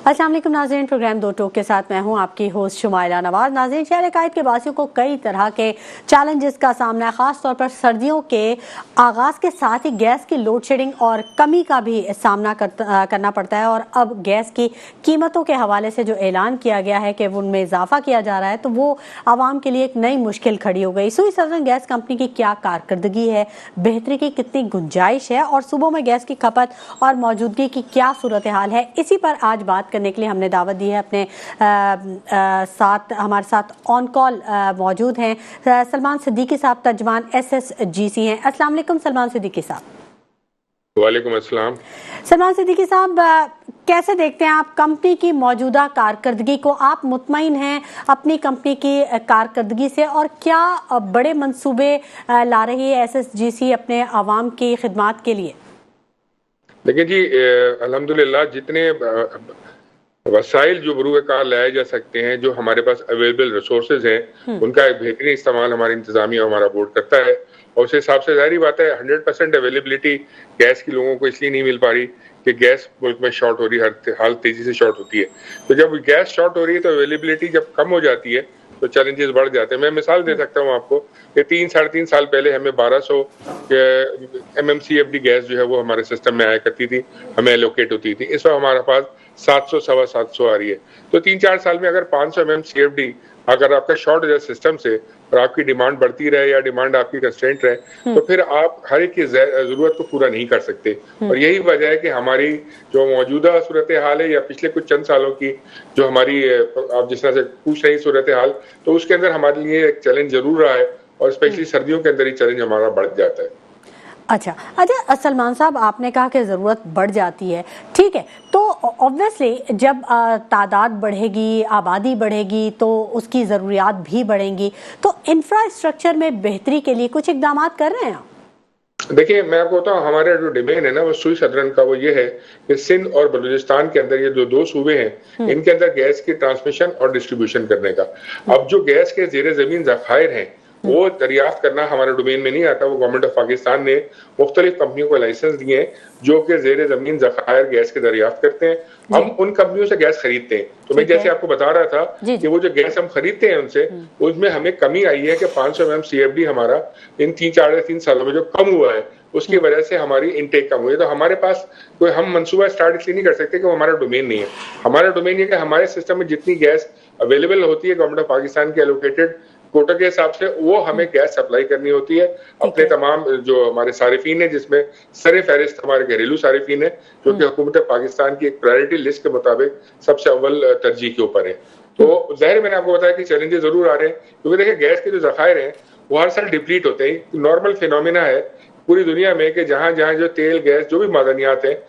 अस्सलाम वालेकुम नाज़रीन, प्रोग्राम दो टोक के साथ मैं हूं आपकी होस्ट शुमाइला नवाज। नाज़रीन, शहर कायद के वासियों को कई तरह के चैलेंजेस का सामना है, ख़ास तौर पर सर्दियों के आगाज़ के साथ ही गैस की लोड शेडिंग और कमी का भी सामना करना पड़ता है। और अब गैस की कीमतों के हवाले से जो ऐलान किया गया है कि उनमें इजाफा किया जा रहा है, तो वो आवाम के लिए एक नई मुश्किल खड़ी हो गई। सुई सदर्न गैस कंपनी की क्या कारकर्दगी है, बेहतरी की कितनी गुंजाइश है और सुबह में गैस की खपत और मौजूदगी की क्या सूरत हाल है, इसी पर आज बात करने के लिए हमने दावत दी है। अपने हमारे साथ ऑन कॉल मौजूद हैं सलमान सिद्दीकी साहब, तर्जमान SSGC हैं। अस्सलाम वालेकुम सलमान सिद्दीकी साहब। वालेकुम अस्सलाम। सलमान सिद्दीकी साहब, कैसे देखते हैं आप कंपनी की मौजूदा कारकर्दगी को? आप मुतमईन हैं अपनी कंपनी की कारकर्दगी से और क्या बड़े मंसूबे ला रही है SSGC अपने आवाम की खिदमत के लिए? देखिए जी, अल्हम्दुलिल्लाह जितने वसाइल जो बरूए कार लाए जा सकते हैं, जो हमारे पास अवेलेबल रिसोर्सेज हैं, उनका एक बेहतरीन इस्तेमाल हमारी इंतजामिया हमारा बोर्ड करता है। और उस हिसाब से जाहिर बात है 100% अवेलेबिलिटी गैस की लोगों को इसलिए नहीं मिल पा रही कि गैस मुल्क में शॉर्ट हो रही है, हर हाल तेजी से शॉर्ट होती है। तो जब गैस शॉर्ट हो रही है तो अवेलेबिलिटी जब कम हो जाती है तो चैलेंजेस बढ़ जाते हैं। मैं मिसाल दे सकता हूँ आपको कि 3-3.5 साल पहले हमें 1200 MMCFD गैस जो है वो हमारे सिस्टम में आया करती थी, हमें एलोकेट होती थी। इस वक्त हमारे पास 700 सवा 700 आ रही है। तो 3-4 साल में अगर 500 MMCFD अगर आपका शॉर्ट हो जाए सिस्टम से और आपकी डिमांड बढ़ती रहे या डिमांड आपकी कंस्ट्रेंट रहे तो फिर आप हर एक की जरूरत को पूरा नहीं कर सकते। और यही वजह है कि हमारी जो मौजूदा सूरत हाल है या पिछले कुछ चंद सालों की जो हमारी आप जिस तरह से पूछ रही सूरत हाल, तो उसके अंदर हमारे लिए एक चैलेंज जरूर रहा है और स्पेशली सर्दियों के अंदर ही चैलेंज हमारा बढ़ जाता है। अच्छा सलमान साहब, आपने कहा कि ज़रूरत बढ़ जाती है, ठीक है, तो ऑब्वियसली जब तादाद बढ़ेगी, आबादी बढ़ेगी तो उसकी ज़रूरियात भी बढ़ेंगी, तो इंफ्रास्ट्रक्चर में बेहतरी के लिए कुछ इक़दाम कर रहे हैं आप? देखिए, मैं आपको बताऊं, हमारा जो डोमेन है ना वो सुई सदरन का, वो ये है कि सिंध और बलूचिस्तान के अंदर ये जो दो सूबे हैं, इनके अंदर गैस की ट्रांसमिशन और डिस्ट्रीब्यूशन करने का। अब जो गैस के ज़ेरे ज़मीन ज़खायर हैं वो दरियाफ्त करना हमारे डोमेन में नहीं आता। वो गवर्नमेंट ऑफ पाकिस्तान ने मुख्तलिफ कंपनियों को लाइसेंस दिए हैं जो कि ज़ेरे ज़मीन ज़खायर गैस के दरियाफ्त करते हैं। हम उन कंपनियों से गैस खरीदते हैं। तो मैं जैसे आपको बता रहा था कि वो जो गैस हम खरीदते हैं उनसे, उसमें हमें कमी आई है कि 500 MMCFD हमारा इन 3 सालों में जो कम हुआ है उसकी वजह से हमारी इनटेक कम हुई है। तो हमारे पास कोई हम मंसूबा स्टार्ट इसलिए नहीं कर सकते कि वो हमारा डोमेन नहीं है। हमारा डोमेन ये कि हमारे सिस्टम में जितनी गैस अवेलेबल होती है गवर्नमेंट ऑफ पाकिस्तान के एलोकेटेड कोटा के हिसाब से, वो हमें गैस सप्लाई करनी होती है अपने तमाम जो हमारे सारिफीन है, जिसमें सरे फहरिस्त हमारे घरेलू सारिफीन है जो कि हुकूमत पाकिस्तान की एक प्रायोरिटी लिस्ट के मुताबिक सबसे अव्वल तरजीह के ऊपर है। तो जाहिर मैंने आपको बताया कि चैलेंजेस जरूर आ रहे हैं, क्योंकि देखिए गैस के जो जखायर हैं वो हर साल डिप्लीट होते हैं। नॉर्मल फिनोमिना है पूरी दुनिया में कि जहां जहां जो तेल गैस जो भी मादनियात है,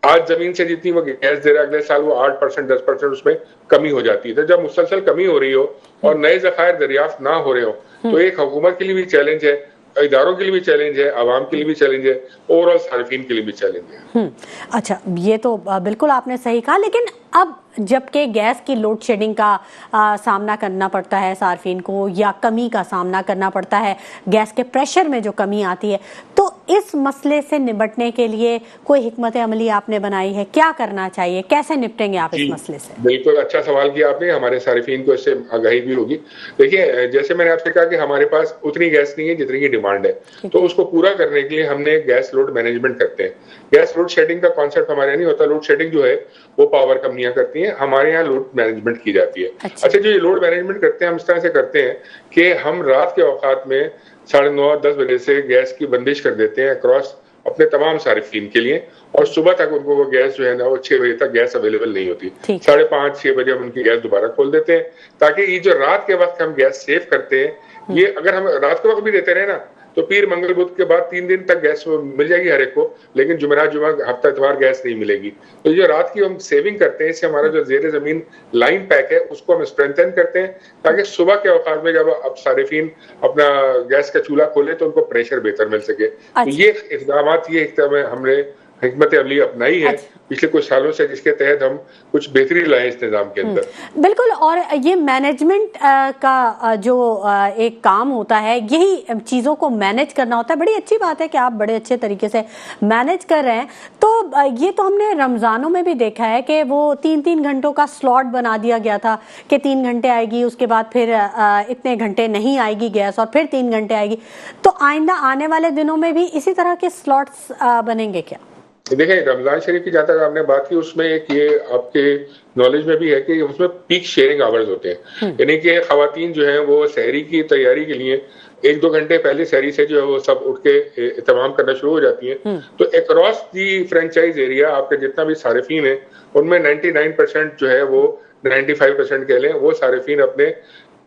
आज जमीन से जितनी वो गैस दे रहा है, अगले साल वो 8% 10% उसमें कमी हो जाती है। तो जब मुसलसल कमी हो रही हो और नए जखायर दरियाफ्त ना हो रहे हो तो एक हुकूमत के लिए भी चैलेंज है, इदारों के लिए भी चैलेंज है, आवाम के लिए भी चैलेंज है, ओवरऑल सार्फिन के लिए भी चैलेंज है। अच्छा, ये तो बिल्कुल आपने सही कहा, लेकिन अब जबकि गैस की लोड शेडिंग का सामना करना पड़ता है सार्फिन को, या कमी का सामना करना पड़ता है, गैस के प्रेशर में जो कमी आती है, तो इस मसले से निपटने के लिए कोई हिकमत अमली आपने बनाई है? क्या करना चाहिए, कैसे निपटेंगे आप इस मसले से? बिल्कुल अच्छा सवाल किया आपने, हमारे सार्फिन को इससे आगाही भी होगी। देखिए, जैसे मैंने आपसे कहा कि हमारे पास उतनी गैस नहीं है जितनी की डिमांड है, तो उसको पूरा करने के लिए हमने गैस लोड मैनेजमेंट करते हैं। गैस लोड शेडिंग का कॉन्सेप्ट हमारे यहाँ नहीं होता। लोड शेडिंग जो है वो पावर कंपनियां करती हैं, हमारे यहाँ लोड मैनेजमेंट की जाती है। अच्छा, जो ये लोड मैनेजमेंट करते हैं हम इस तरह से करते हैं कि हम रात के औकात में 9:30-10 बजे से गैस की बंदिश कर देते हैं अक्रॉस अपने तमाम सारिफीन के लिए, और सुबह तक उनको वो गैस जो है ना वो 6 बजे तक गैस अवेलेबल नहीं होती। 5:30-6 बजे हम उनकी गैस दोबारा खोल देते हैं, ताकि ये जो रात के वक्त हम गैस सेव करते हैं, ये अगर हम रात के वक्त भी देते रहे ना तो पीर मंगल बुध के बाद 3 दिन तक गैस मिल जाएगी हर एक को, लेकिन जुमेरात जुमा हफ्ता इतवार गैस नहीं मिलेगी। तो जो रात की हम सेविंग करते हैं, इससे हमारा जो जेरे जमीन लाइन पैक है उसको हम स्ट्रेंथन करते हैं, ताकि सुबह के औकात में जब अब सारिफीन अपना गैस का चूल्हा खोले तो उनको प्रेशर बेहतर मिल सके। तो ये इकदाम हमने حکمت عملی اپنائی ہے پچھلے کچھ سالوں سے، جس کے تحت ہم کچھ بہتری لائیں اس نظام کے اندر. بالکل. اور یہ مینجمنٹ کا جو ایک کام ہوتا ہے، یہی چیزوں کو مینج کرنا ہوتا ہے. بڑی اچھی بات ہے کہ آپ بڑے اچھے طریقے سے مینج کر رہے ہیں. تو یہ تو ہم نے رمضانوں میں بھی دیکھا ہے کہ وہ 3 گھنٹوں کا سلاٹ بنا دیا گیا تھا کہ 3 گھنٹے آئے گی، اس کے بعد پھر اتنے گھنٹے نہیں آئے گی گیس، اور پھر 3 گھنٹے آئے گی. تو آئندہ آنے والے دنوں میں بھی اسی طرح کے سلاٹس بنیں گے کیا؟ دیکھیں، رمضان شریف کی جہاں تک آپ نے بات کی، اس میں ایک یہ آپ کے نالج میں بھی ہے کہ اس میں پیک شیئرنگ آورز ہوتے ہیں. یعنی کہ خواتین جو ہیں وہ سحری کی تیاری کے لیے 1-2 گھنٹے پہلے سحری سے جو ہے وہ سب اٹھ کے اہتمام کرنا شروع ہو جاتی ہیں. تو اکراس دی فرینچائز ایریا آپ کے جتنا بھی صارفین ہیں، ان میں 99% جو ہے وہ 95% کہہ لیں، وہ صارفین اپنے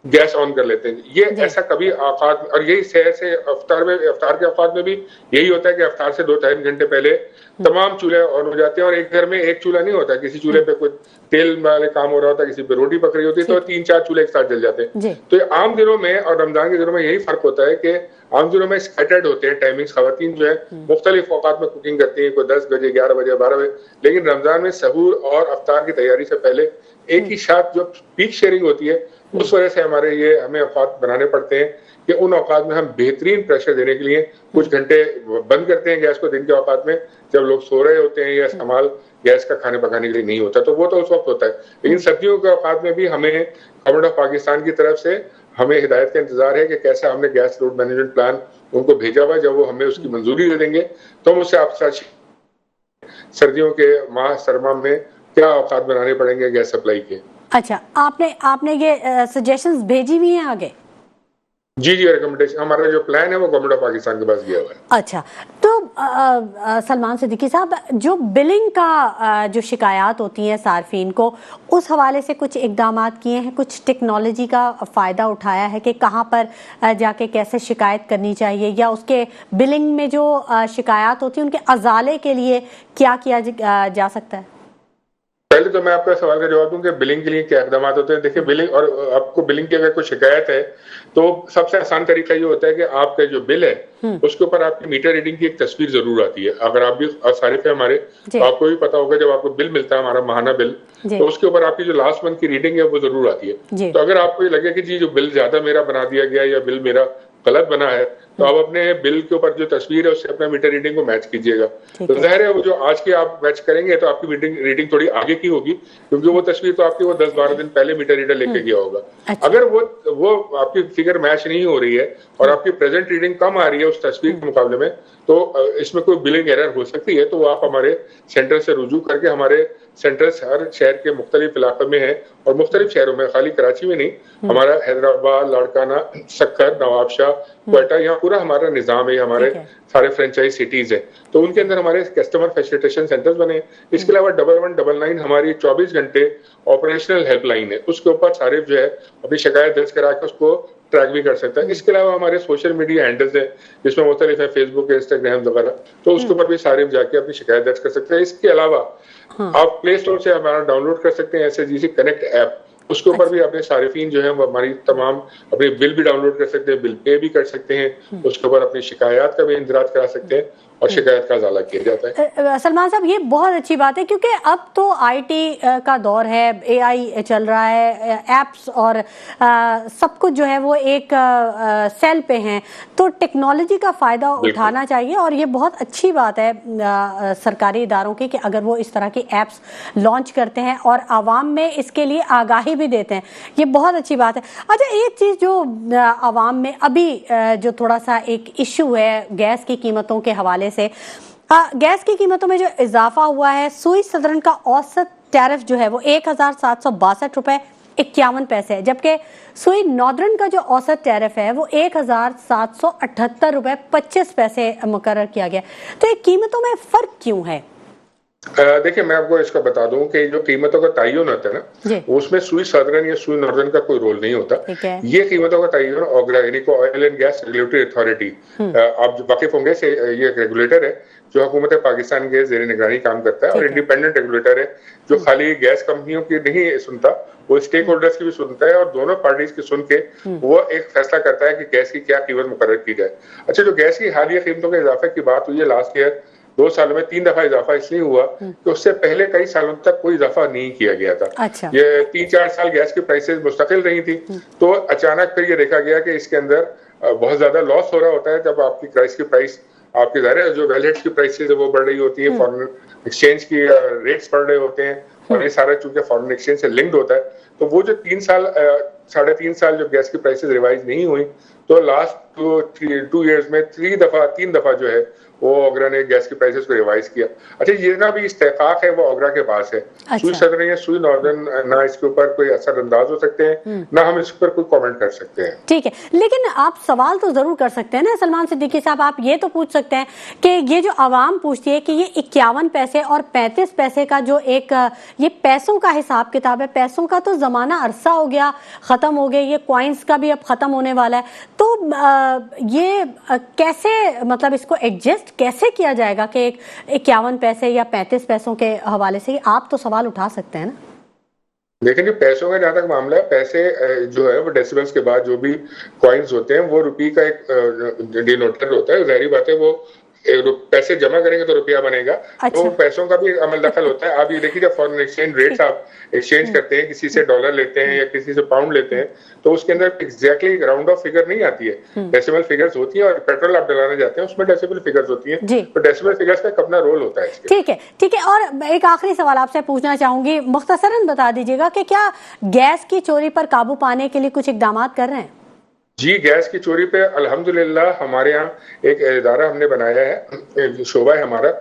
گیس آن کر لیتے ہیں. یہ ایسا کبھی اوقات، اور یہی سحر سے افطار کے اوقات میں بھی یہی ہوتا ہے کہ افطار سے 2-3 گھنٹے پہلے تمام چولہے آن ہو جاتے ہیں. اور ایک گھر میں ایک چولہا نہیں ہوتا، کسی چولہے پہ کوئی تیل والے کام ہو رہا ہوتا ہے، کسی پہ روٹی پک رہی ہوتی ہے، تو 3-4 چولہے ایک ساتھ جل جاتے ہیں. تو یہ عام دنوں میں اور رمضان کے دنوں میں یہی فرق ہوتا ہے کہ عام دنوں میں اسکیٹرڈ ہوتے ہیں ٹائمنگز. خواتین جو ہے مختلف اوقات میں کوکنگ کرتی ہیں، کوئی 10 بجے، 11 بجے، 12 بجے. لیکن رمضان میں سحور اور افطار کی تیاری سے پہلے ایک ہی ساتھ جو پیک شیئرنگ ہوتی ہے، اس وجہ سے ہمیں اوقات بنانے پڑتے ہیں کہ ان اوقات میں ہم بہترین پریشر دینے کے لیے کچھ گھنٹے بند کرتے ہیں گیس کو دن کے اوقات میں، جب لوگ سو رہے ہوتے ہیں یا استعمال گیس کا کھانے پکانے کے لیے نہیں ہوتا، تو وہ تو اس وقت ہوتا ہے. لیکن سردیوں کے اوقات میں بھی ہمیں گورنمنٹ آف پاکستان کی طرف سے ہمیں ہدایت کا انتظار ہے کہ کیسا ہم نے گیس لوڈ مینجمنٹ پلان ان کو بھیجا ہوا ہے. جب وہ ہمیں اس کی منظوری دے دیں گے تو ہم اس سے آپ ساتھ سردیوں کے ماہ سرما میں کیا اوقات بنانے پڑیں گے گیس سپلائی کے. اچھا، آپ نے یہ سجیشنز بھیجی ہوئی ہیں آگے؟ جی ریکمنڈیشن ہمارا جو پلان ہے وہ گورنمنٹ آف پاکستان کے پاس گیا ہوا ہے. اچھا، تو سلمان صدیقی صاحب، جو بلنگ کا جو شکایات ہوتی ہیں صارفین کو، اس حوالے سے کچھ اقدامات کیے ہیں؟ کچھ ٹیکنالوجی کا فائدہ اٹھایا ہے کہ کہاں پر جا کے کیسے شکایت کرنی چاہیے، یا اس کے بلنگ میں جو شکایات ہوتی ہیں ان کے ازالے کے لیے کیا کیا جا سکتا ہے؟ پہلے تو میں آپ کا سوال کا جواب دوں کہ بلنگ کے لیے کیا اقدامات ہوتے ہیں. دیکھیں، بلنگ، اور آپ کو بلنگ کی اگر کوئی شکایت ہے تو سب سے آسان طریقہ یہ ہوتا ہے کہ آپ کا جو بل ہے اس کے اوپر آپ کی میٹر ریڈنگ کی ایک تصویر ضرور آتی ہے. اگر آپ بھی صارف ہیں ہمارے، تو آپ کو بھی پتا ہوگا جب آپ کو بل ملتا ہے ہمارا ماہانہ بل، تو اس کے اوپر آپ کی جو لاسٹ منتھ کی ریڈنگ ہے وہ ضرور آتی ہے. تو اگر آپ کو یہ لگے کہ جی جو بل زیادہ میرا بنا دیا گیا یا بل میرا غلط بنا ہے، تو آپ اپنے بل کے اوپر جو تصویر ہے اس سے اپنا میٹر ریڈنگ کو میچ کیجئے گا. تو ظاہر ہے وہ جو آج کی آپ میچ کریں گے تو آپ کی ریڈنگ تھوڑی آگے کی ہوگی، کیونکہ وہ تصویر تو آپ کی وہ 10-12 دن پہلے میٹر ریڈر لے کے گیا ہوگا. اگر وہ آپ کی فگر میچ نہیں ہو رہی ہے اور آپ کی پریزنٹ ریڈنگ کم آ رہی ہے اس تصویر کے مقابلے میں، تو اس میں کوئی بلنگ ایرر ہو سکتی ہے. تو وہ آپ ہمارے سینٹر سے رجوع کر کے، ہمارے سینٹرز ہر شہر کے مختلف علاقوں میں ہیں، اور مختلف شہروں میں، خالی کراچی میں نہیں، ہمارا حیدرآباد، لاڑکانہ، سکر، نواب شاہ، کوئٹہ، یہاں پورا ہمارا نظام ہے. ہمارے سارے فرینچائز سٹیز ہیں، تو ان کے اندر ہمارے کسٹمر فیسیلیٹیشن سینٹرز بنے ہیں. اس کے علاوہ 1199 ہماری 24 گھنٹے آپریشنل ہیلپ لائن ہے. اس کے اوپر صارف جو ہے اپنی شکایت درج کرا کے اس کو ٹریک بھی کر سکتا ہے. اس کے علاوہ ہمارے سوشل میڈیا ہینڈلز ہیں جس میں مختلف ہے، فیس بک، انسٹاگرام وغیرہ، تو اس کے اوپر بھی صارف جا کے اپنی شکایت درج کر سکتے ہیں. اس کے علاوہ آپ پلے اسٹور سے ہمارا ڈاؤن لوڈ کر سکتے ہیں SHGC کنیکٹ ایپ. اس کے اوپر بھی اپنے صارفین جو ہیں وہ ہماری تمام اپنے بل بھی ڈاؤن لوڈ کر سکتے ہیں، بل پے بھی کر سکتے ہیں. اس کے اوپر اپنی شکایات کا بھی اندراج کرا سکتے ہیں اور شکایت کا ازالہ کیا جاتا ہے. سلمان صاحب، یہ بہت اچھی بات ہے، کیونکہ اب تو IT کا دور ہے، AI چل رہا ہے، ایپس اور سب کچھ جو ہے وہ ایک سیل پہ ہیں، تو ٹیکنالوجی کا فائدہ اٹھانا چاہیے. اور یہ بہت اچھی بات ہے سرکاری اداروں کی کہ اگر وہ اس طرح کی ایپس لانچ کرتے ہیں اور عوام میں اس کے لیے آگاہی بھی دیتے ہیں، یہ بہت اچھی بات ہے. اچھا، ایک چیز جو عوام میں ابھی جو تھوڑا سا ایک ایشو ہے گیس کی قیمتوں کے حوالے سے، گیس کی قیمتوں میں جو اضافہ ہوا ہے، سوئی سدرن کا اوسط ٹیرف جو ہے وہ 1762 روپے 51 پیسے ہے، جبکہ سوئی ناردرن کا جو اوسط ٹیرف ہے وہ 1778 روپے 25 پیسے مقرر کیا گیا. تو یہ قیمتوں میں فرق کیوں ہے؟ دیکھیں، میں آپ کو اس کا بتا دوں کہ جو قیمتوں کا تعین ہوتا ہے نا، اس میں سوئی سدرن یا سوئی ناردرن کا کوئی رول نہیں ہوتا. یہ قیمتوں کا تعین اوگرا، یعنی کہ oil and gas regulatory authority, آپ جو واقف ہوں گے سے، یہ ریگولیٹر ہے جو حکومت پاکستان کے زیر نگرانی کام کرتا ہے، اور انڈیپینڈنٹ ریگولیٹر ہے جو خالی گیس کمپنیوں کی نہیں سنتا، وہ اسٹیک ہولڈرز کی بھی سنتا ہے، اور دونوں پارٹیز کی سن کے وہ ایک فیصلہ کرتا ہے کہ گیس کی کیا قیمت مقرر کی جائے. اچھا، جو گیس کی حالیہ قیمتوں کے اضافے کی بات ہوئی ہے لاسٹ ایئر 2 सालों में 3 दफा इजाफा इसलिए हुआ कि उससे पहले कई सालों तक कोई इजाफा नहीं किया गया था। अच्छा। ये 3-4 साल गैस की प्राइसेस मुस्तकिल रही थी, तो अचानक फिर ये देखा गया कि इसके अंदर बहुत ज्यादा लॉस हो रहा होता है जब आपकी गैस की प्राइस, आपके ज़ाहिर है जो वेलहेड्स की प्राइसेस है वो बढ़ रही होती है, फॉरेन एक्सचेंज की रेट्स बढ़ रहे होते हैं, और ये सारा चूंकि फॉरेन एक्सचेंज से लिंक्ड होता है, तो वो जो 3 साल 3.5 साल जब गैस की प्राइसेस रिवाइज नहीं हुई, तो लास्ट 2 इयर्स में 3 दफा जो है वो ओगरा ने गैस की प्राइसेस को रिवाइज किया। अच्छा, ये ना भी इस्तेकाक है वो ओगरा के पास है। अच्छा। सुई सदर्न या सुई नॉर्दर्न ना इसके ऊपर कोई असर अंदाज हो सकते हैं, ना हम इस पर कोई कमेंट कर सकते हैं। ठीक है, लेकिन आप सवाल तो जरूर कर सकते हैं ना सलमान सिद्दीकी साहब, आप ये तो पूछ सकते हैं कि ये जो आवाम पूछती है कि ये 51 पैसे और 35 पैसे का जो एक ये पैसों का हिसाब किताब है, पैसों का तो जमाना अरसा हो गया, खत्म हो गया, ये कॉइन्स का भी अब खत्म होने वाला है, तो ये कैसे मतलब इसको एडजस्ट कैसे किया जाएगा कि 51 पैसे या 35 पैसों के हवाले से, आप तो सवाल उठा सकते हैं ना। लेकिन पैसों का जहाँ तक मामला है, पैसे जो है वो डेसिबल्स के बाद जो भी कॉइन्स होते हैं वो रुपये का एक डिनोटर होता है, जाहिर बात है वो पैसे जमा करेंगे तो रुपया बनेगा। अच्छा। तो पैसों का भी अमल दखल होता है। आप ये देखिए, जब फॉरेन एक्सचेंज रेट्स आप एक्सचेंज करते हैं, किसी से डॉलर लेते हैं या किसी से पाउंड लेते हैं, तो उसके अंदर एग्जैक्टली राउंड ऑफ फिगर नहीं आती है, डेसिमल फिगर्स होती है, और पेट्रोल आप डलाने जाते हैं उसमें डेसिमल फिगर्स होती है, तो डेसिमल फिगर्स का अपना रोल होता है। ठीक है, ठीक है। और एक आखिरी सवाल आपसे पूछना चाहूंगी, मुख्तसरन बता दीजिएगा कि क्या गैस की चोरी पर काबू पाने के लिए कुछ इकदाम कर रहे हैं? जी, गैस की चोरी पे अल्हम्दुलिल्लाह हमारे यहाँ एक इदारा हमने बनाया है, शोबा है हमारा,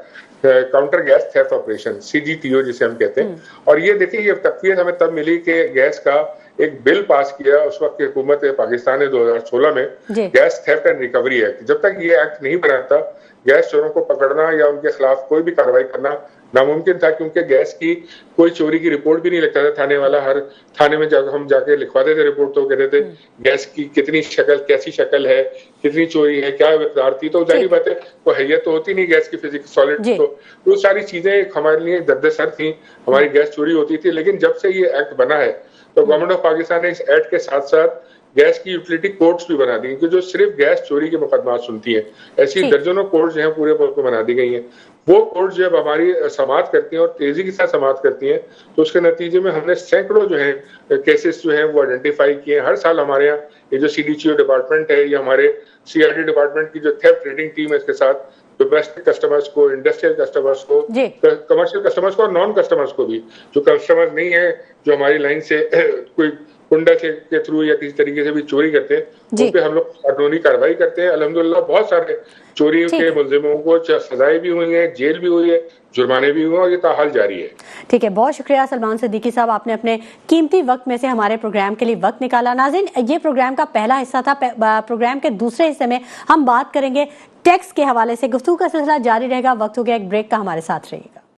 counter gas theft operation, CGTO जिसे हम कहते हैं। और ये देखिए, ये तकवीर हमें तब मिली कि गैस का एक बिल पास किया उस वक्त की हुकूमत पाकिस्तान ने 2016 में, gas theft and recovery act. जब तक ये एक्ट नहीं बना था, गैस चोरों को पकड़ना या उनके खिलाफ कोई भी कार्रवाई करना नामुमकिन था, क्योंकि गैस की कोई चोरी की रिपोर्ट भी नहीं लिखता था थाने वाला। हर थाने में जब हम जाके लिखवाते थे रिपोर्ट, तो कहते थे गैस की कितनी शक्ल, कैसी शक्ल है, कितनी चोरी है, क्या मिकदार थी, तो जाहिर बात है वो हैयत तो होती नहीं गैस की फिजिकल सॉलिड, तो वो सारी चीजें हमारे लिए दर्द-ए-सर थी, हमारी गैस चोरी होती थी। लेकिन जब से ये एक्ट बना है, तो गवर्नमेंट ऑफ पाकिस्तान ने इस एक्ट के साथ साथ गैस की यूटिलिटी कोर्ट्स भी बना दी, कि जो सिर्फ गैस चोरी के मुकदमा सुनती है। ऐसी दर्जनों कोर्ट्स जो हैं पूरे मुल्क में बना दी गई हैं। वो कोर्ट्स जब हमारी समाअत करती हैं और तेजी के साथ समाअत करती हैं, तो उसके नतीजे में हमने सैकड़ों जो हैं केसेस जो हैं वो आइडेंटिफाई किए। हर साल हमारे यहाँ ये जो CDCO डिपार्टमेंट है, या हमारे CRD डिपार्टमेंट की जो थेफ्ट रेडिंग टीम है, इसके साथ डोमेस्टिक कस्टमर्स को, इंडस्ट्रियल कस्टमर्स को, कमर्शियल कस्टमर्स को और नॉन कस्टमर्स को भी, जो कस्टमर्स नहीं है, जो हमारी लाइन से कोई कुंडा के थ्रू या किसी तरीके से भी चोरी करते हैं, उन पे हम लोग कानूनी कार्रवाई करते हैं। अल्हम्दुलिल्लाह बहुत सारे चोरी के मुलजिमों को सजाएं भी हुई है, जेल भी हुई है, जुर्माने भी हुए, और ये ताहाल जारी है। ठीक है, बहुत शुक्रिया सलमान सिद्दीकी साहब, आपने अपने कीमती वक्त में से हमारे प्रोग्राम के लिए वक्त निकाला। नाज़रीन, ये प्रोग्राम का पहला हिस्सा था। प्रोग्राम के दूसरे हिस्से में हम बात करेंगे टैक्स के हवाले से। गुफ्तगू का सिलसिला जारी रहेगा। वक्त हो गया एक ब्रेक का, हमारे साथ रहिएगा।